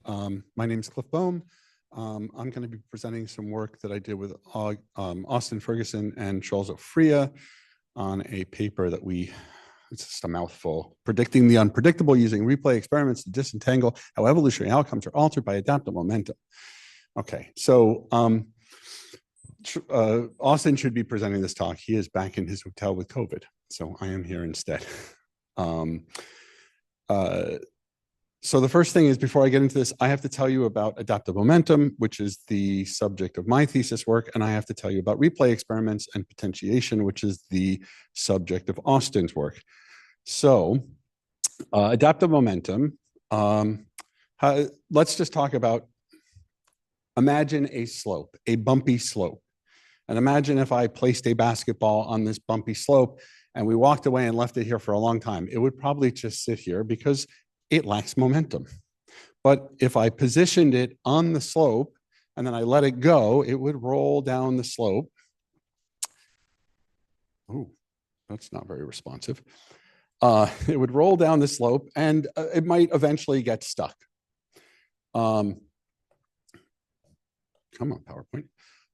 My name is Cliff Bohm. I'm going to be presenting some work that I did with Austin Ferguson and Charles Ofria on a paper that it's just a mouthful, predicting the unpredictable using replay experiments to disentangle how evolutionary outcomes are altered by adaptive momentum. Okay, so Austin should be presenting this talk. He is back in his hotel with COVID, so I am here instead. So the first thing is, before I get into this, I have to tell you about adaptive momentum, which is the subject of my thesis work, and I have to tell you about replay experiments and potentiation, which is the subject of Austin's work. So adaptive momentum, let's just talk about, imagine a slope, a bumpy slope. And imagine if I placed a basketball on this bumpy slope and we walked away and left it here for a long time. It would probably just sit here because it lacks momentum. But if I positioned it on the slope and then I let it go, it would roll down the slope. Oh, that's not very responsive. It would roll down the slope and it might eventually get stuck. Come on, PowerPoint.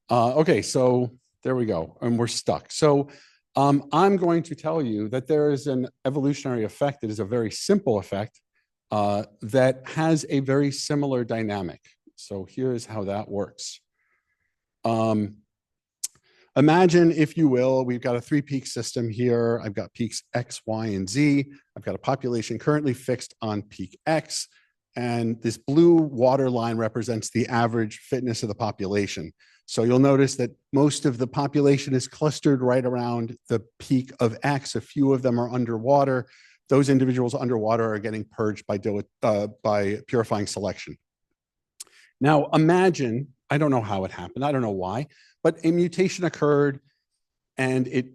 Okay, so there we go, and we're stuck. So I'm going to tell you that there is an evolutionary effect that is a very simple effect that has a very similar dynamic. So here's how that works. Imagine, if you will, we've got a three-peak system here. I've got peaks X, Y, and Z. I've got a population currently fixed on peak X, and this blue water line represents the average fitness of the population. So you'll notice that most of the population is clustered right around the peak of X. A few of them are underwater. Those individuals underwater are getting purged by purifying selection. Now imagine, I don't know how it happened, I don't know why, but a mutation occurred and it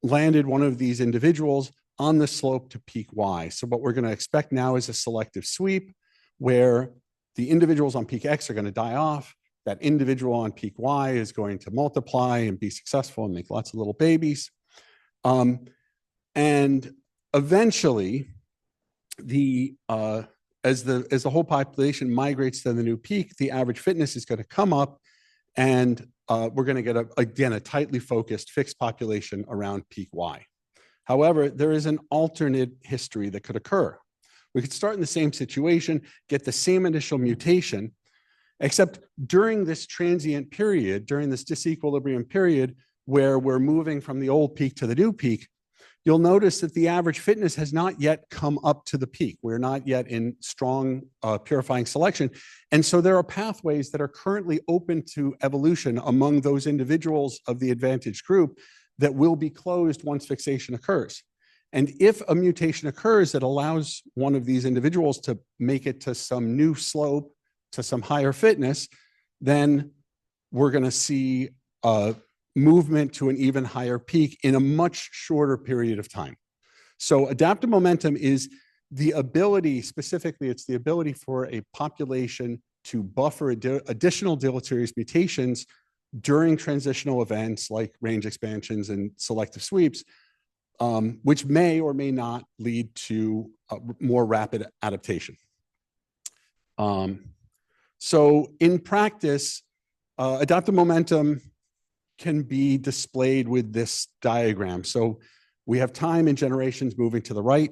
landed one of these individuals on the slope to peak Y. So what we're going to expect now is a selective sweep where the individuals on peak X are going to die off. That individual on peak Y is going to multiply and be successful and make lots of little babies. And eventually, as the whole population migrates to the new peak, the average fitness is going to come up, and we're going to get, again, a tightly focused fixed population around peak Y. However, there is an alternate history that could occur. We could start in the same situation, get the same initial mutation, except during this transient period, during this disequilibrium period, where we're moving from the old peak to the new peak, you'll notice that the average fitness has not yet come up to the peak. We're not yet in strong purifying selection. And so there are pathways that are currently open to evolution among those individuals of the advantaged group that will be closed once fixation occurs. And if a mutation occurs that allows one of these individuals to make it to some new slope, to some higher fitness, then we're going to see movement to an even higher peak in a much shorter period of time. So adaptive momentum is the ability, specifically, it's the ability for a population to buffer additional deleterious mutations during transitional events like range expansions and selective sweeps, which may or may not lead to more rapid adaptation. So in practice, adaptive momentum can be displayed with this diagram. So we have time and generations moving to the right.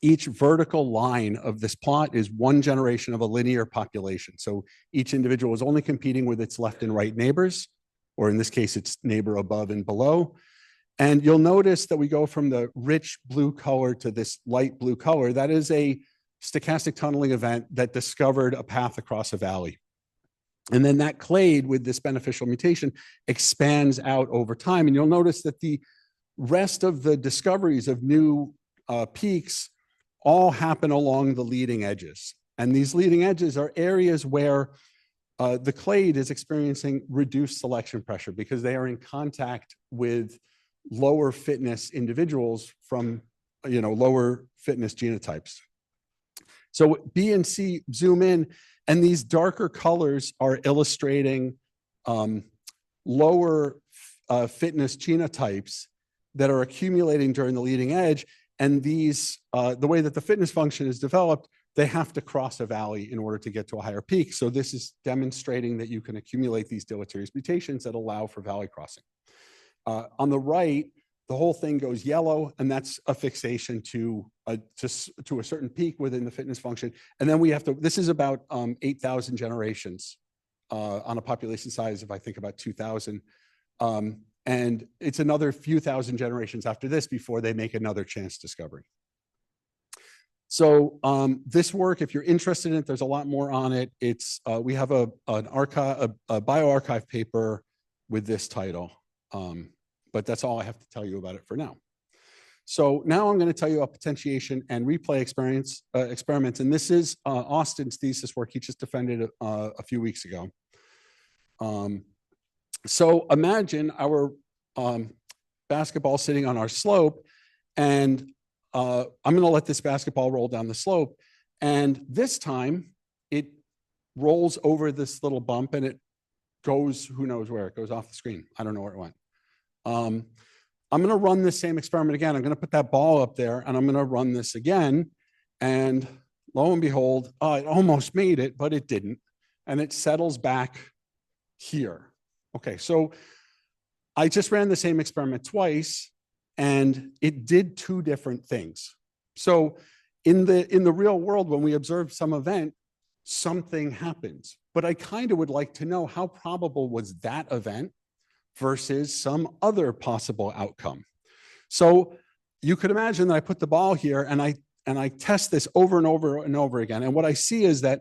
Each vertical line of this plot is one generation of a linear population. So each individual is only competing with its left and right neighbors, or in this case, its neighbor above and below. And you'll notice that we go from the rich blue color to this light blue color. That is a stochastic tunneling event that discovered a path across a valley. And then that clade with this beneficial mutation expands out over time. And you'll notice that the rest of the discoveries of new peaks all happen along the leading edges. And these leading edges are areas where the clade is experiencing reduced selection pressure because they are in contact with lower fitness individuals from lower fitness genotypes. So B and C zoom in, and these darker colors are illustrating lower fitness genotypes that are accumulating during the leading edge. And these, the way that the fitness function is developed, they have to cross a valley in order to get to a higher peak. So this is demonstrating that you can accumulate these deleterious mutations that allow for valley crossing. On the right, the whole thing goes yellow, and that's a fixation to a certain peak within the fitness function. And then we have to, this is about 8,000 generations on a population size of, I think, about 2,000. And it's another few thousand generations after this before they make another chance discovery. So this work, if you're interested in it, there's a lot more on it. It's we have a bioarchive paper with this title, but that's all I have to tell you about it for now. So now I'm going to tell you about potentiation and replay experiments, and this is Austin's thesis work. He just defended it a few weeks ago. So imagine our basketball sitting on our slope, and I'm going to let this basketball roll down the slope. And this time it rolls over this little bump and it goes, who knows where, it goes off the screen. I don't know where it went. I'm going to run this same experiment again. I'm going to put that ball up there and I'm going to run this again. And lo and behold, it almost made it, but it didn't. And it settles back here. Okay, so I just ran the same experiment twice and it did two different things. So in the real world, when we observe some event, something happens. But I kind of would like to know how probable was that event versus some other possible outcome. So you could imagine that I put the ball here and I test this over and over and over again. And what I see is that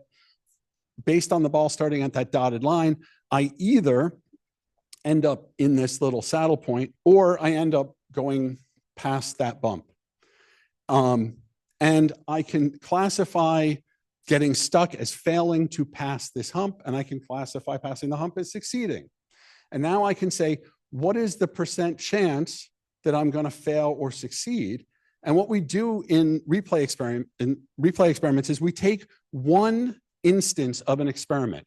based on the ball starting at that dotted line, I either end up in this little saddle point or I end up going past that bump. And I can classify getting stuck as failing to pass this hump, and I can classify passing the hump as succeeding. And now I can say, what is the % chance that I'm going to fail or succeed? And what we do in replay experiments is we take one instance of an experiment.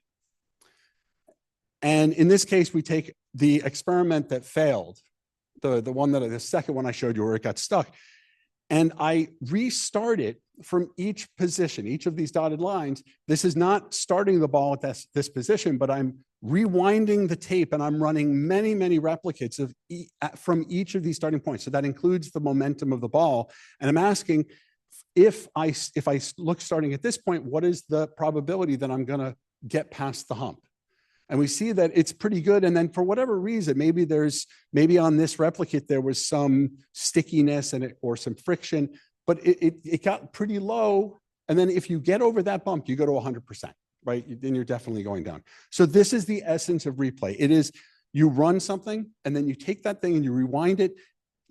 And in this case, we take the experiment that failed, the second one I showed you where it got stuck. And I restart it from each position, each of these dotted lines. This is not starting the ball at this position, but I'm rewinding the tape and I'm running many, many replicates from each of these starting points. So that includes the momentum of the ball. And I'm asking, if I look starting at this point, what is the probability that I'm going to get past the hump? And we see that it's pretty good. And then for whatever reason, maybe on this replicate, there was some stickiness or some friction, but it got pretty low. And then if you get over that bump, you go to 100%, right? Then you're definitely going down. So this is the essence of replay. It is you run something and then you take that thing and you rewind it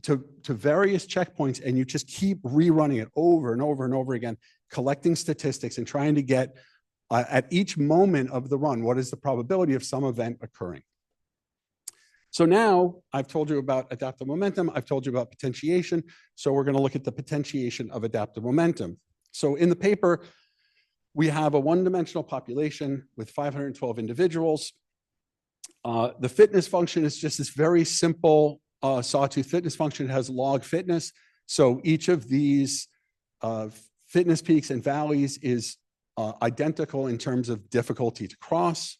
to various checkpoints and you just keep rerunning it over and over and over again, collecting statistics and trying to get at each moment of the run, what is the probability of some event occurring? So now I've told you about adaptive momentum. I've told you about potentiation. So we're going to look at the potentiation of adaptive momentum. So in the paper, we have a one-dimensional population with 512 individuals. The fitness function is just this very simple sawtooth fitness function. It has log fitness. So each of these fitness peaks and valleys is identical in terms of difficulty to cross.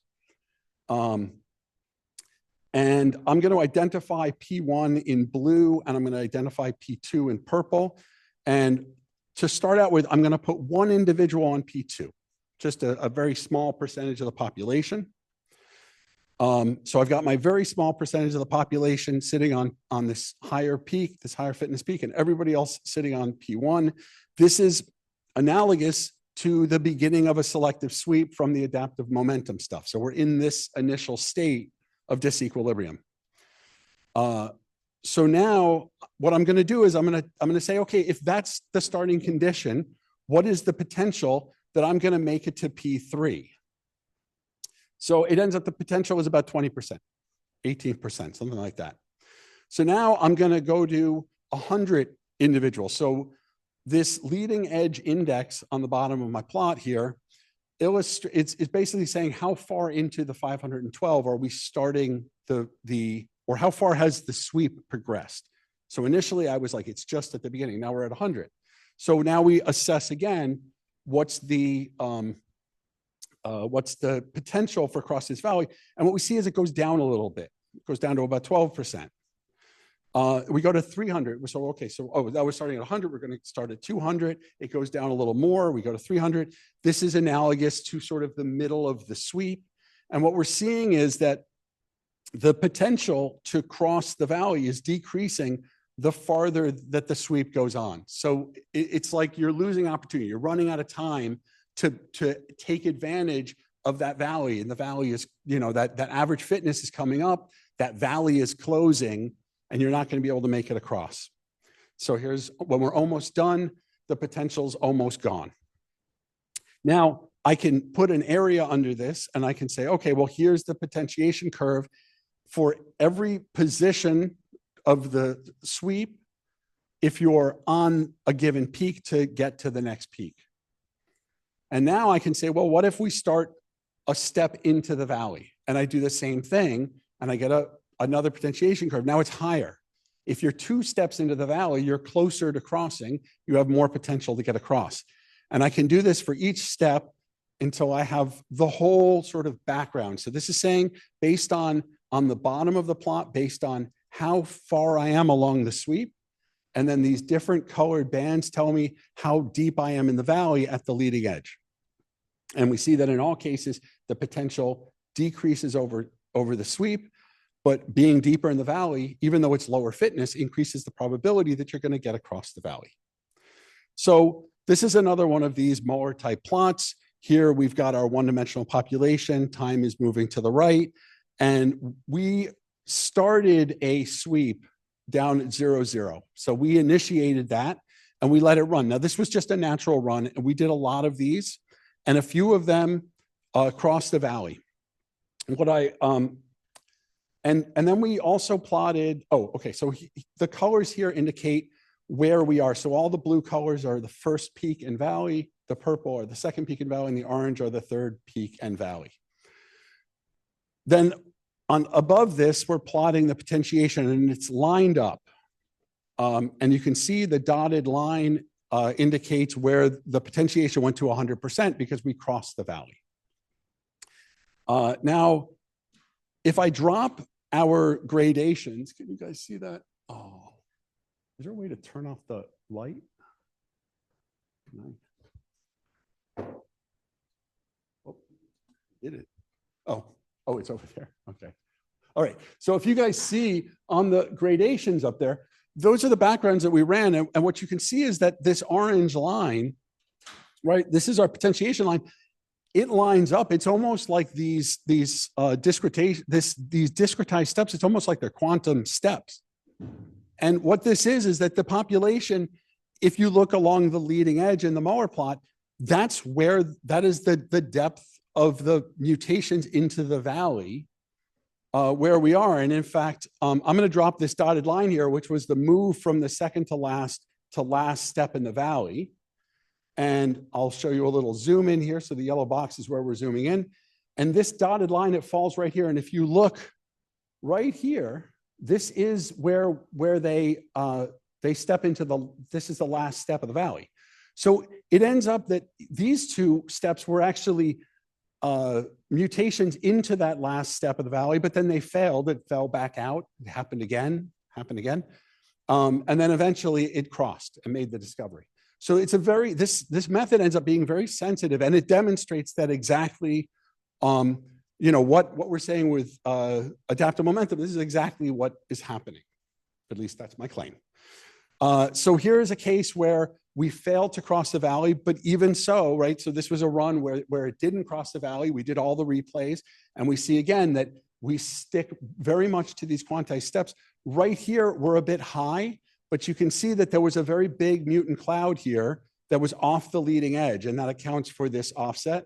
And I'm going to identify P1 in blue, and I'm going to identify P2 in purple. And to start out with, I'm going to put one individual on P2, just a very small percentage of the population. So I've got my very small percentage of the population sitting on this higher peak, this higher fitness peak, and everybody else sitting on P1. This is analogous to the beginning of a selective sweep from the adaptive momentum stuff. So we're in this initial state of disequilibrium. So now what I'm going to do is I'm going to say, okay, if that's the starting condition, what is the potential that I'm going to make it to P3? So it ends up the potential is about 20%, 18%, something like that. So now I'm going to go to 100 individuals. So this leading edge index on the bottom of my plot here, it's basically saying how far into the 512 are we starting or how far has the sweep progressed? So initially I was like, it's just at the beginning. Now we're at 100. So now we assess again, what's the potential for across this valley? And what we see is it goes down a little bit. It goes down to about 12%. We go to 300. So, okay, so that was starting at 100. We're going to start at 200. It goes down a little more. We go to 300. This is analogous to sort of the middle of the sweep. And what we're seeing is that the potential to cross the valley is decreasing the farther that the sweep goes on. So it's like you're losing opportunity. You're running out of time to take advantage of that valley. And the valley is, that average fitness is coming up. That valley is closing, and you're not going to be able to make it across. So here's when we're almost done, the potential's almost gone. Now, I can put an area under this, and I can say, okay, well, here's the potentiation curve for every position of the sweep if you're on a given peak to get to the next peak. And now I can say, well, what if we start a step into the valley? And I do the same thing, and I get another potentiation curve. Now it's higher. If you're 2 steps into the valley, you're closer to crossing. You have more potential to get across. And I can do this for each step until I have the whole sort of background. So this is saying based on the bottom of the plot, based on how far I am along the sweep, and then these different colored bands tell me how deep I am in the valley at the leading edge. And we see that in all cases, the potential decreases over the sweep, but being deeper in the valley, even though it's lower fitness, increases the probability that you're going to get across the valley. So this is another one of these Muller type plots. Here we've got our one-dimensional population. Time is moving to the right. And we started a sweep down at 0, 0. So we initiated that and we let it run. Now, this was just a natural run, and we did a lot of these, and a few of them across the valley. And then we also plotted, so the colors here indicate where we are. So all the blue colors are the first peak and valley, the purple are the second peak and valley, and the orange are the third peak and valley. Then above this, we're plotting the potentiation, and it's lined up. And you can see the dotted line indicates where the potentiation went to 100% because we crossed the valley. Now, if I drop our gradations, can you guys see that? Oh, is there a way to turn off the light? Oh, did it? Oh, it's over there. Okay. All right. So if you guys see on the gradations up there, those are the backgrounds that we ran. And what you can see is that this orange line, right? This is our potentiation line. It lines up. It's almost like these discretized steps. It's almost like they're quantum steps. And what this is that the population, if you look along the leading edge in the Muller plot, that is the depth of the mutations into the valley where we are. And in fact, I'm going to drop this dotted line here, which was the move from the second to last step in the valley. And I'll show you a little zoom in here. So the yellow box is where we're zooming in. And this dotted line, it falls right here. And if you look right here, this is where they step into this is the last step of the valley. So it ends up that these 2 steps were actually mutations into that last step of the valley, but then they failed. It fell back out. It happened again. And then eventually it crossed and made the discovery. So it's this method ends up being very sensitive, and it demonstrates that exactly, what we're saying with adaptive momentum. This is exactly what is happening. At least that's my claim. So here is a case where we failed to cross the valley, but even so, right? So this was a run where it didn't cross the valley. We did all the replays, and we see again that we stick very much to these quantized steps. Right here, we're a bit high, but you can see that there was a very big mutant cloud here that was off the leading edge, and that accounts for this offset.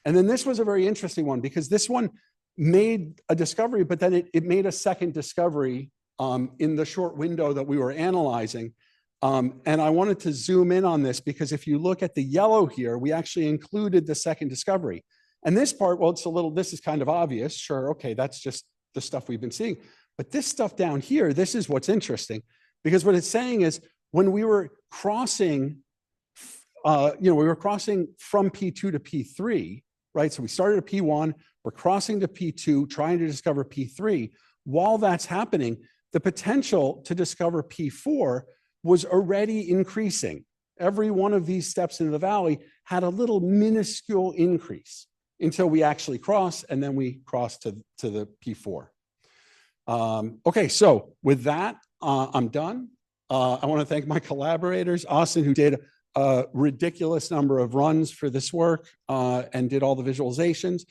And then this was a very interesting one because this one made a discovery, but then it made a second discovery in the short window that we were analyzing. And I wanted to zoom in on this because if you look at the yellow here, we actually included the second discovery. And this part, well, this is kind of obvious. Sure, okay, that's just the stuff we've been seeing. But this stuff down here, this is what's interesting. Because what it's saying is when we were crossing we were crossing from P2 to P3, right? So we started at P1, we're crossing to P2, trying to discover P3. While that's happening, the potential to discover P4 was already increasing. Every one of these steps in the valley had a little minuscule increase until we actually cross, and then we cross to the P4. Okay, so with that, I'm done. I want to thank my collaborators, Austin, who did a ridiculous number of runs for this work and did all the visualizations,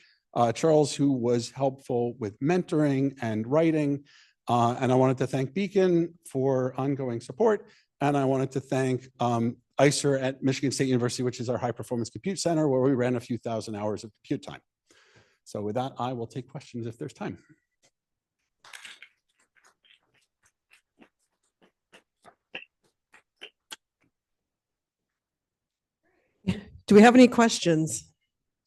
Charles, who was helpful with mentoring and writing, and I wanted to thank Beacon for ongoing support, and I wanted to thank ICER at Michigan State University, which is our high performance compute center, where we ran a few thousand hours of compute time. So with that, I will take questions if there's time. Do we have any questions?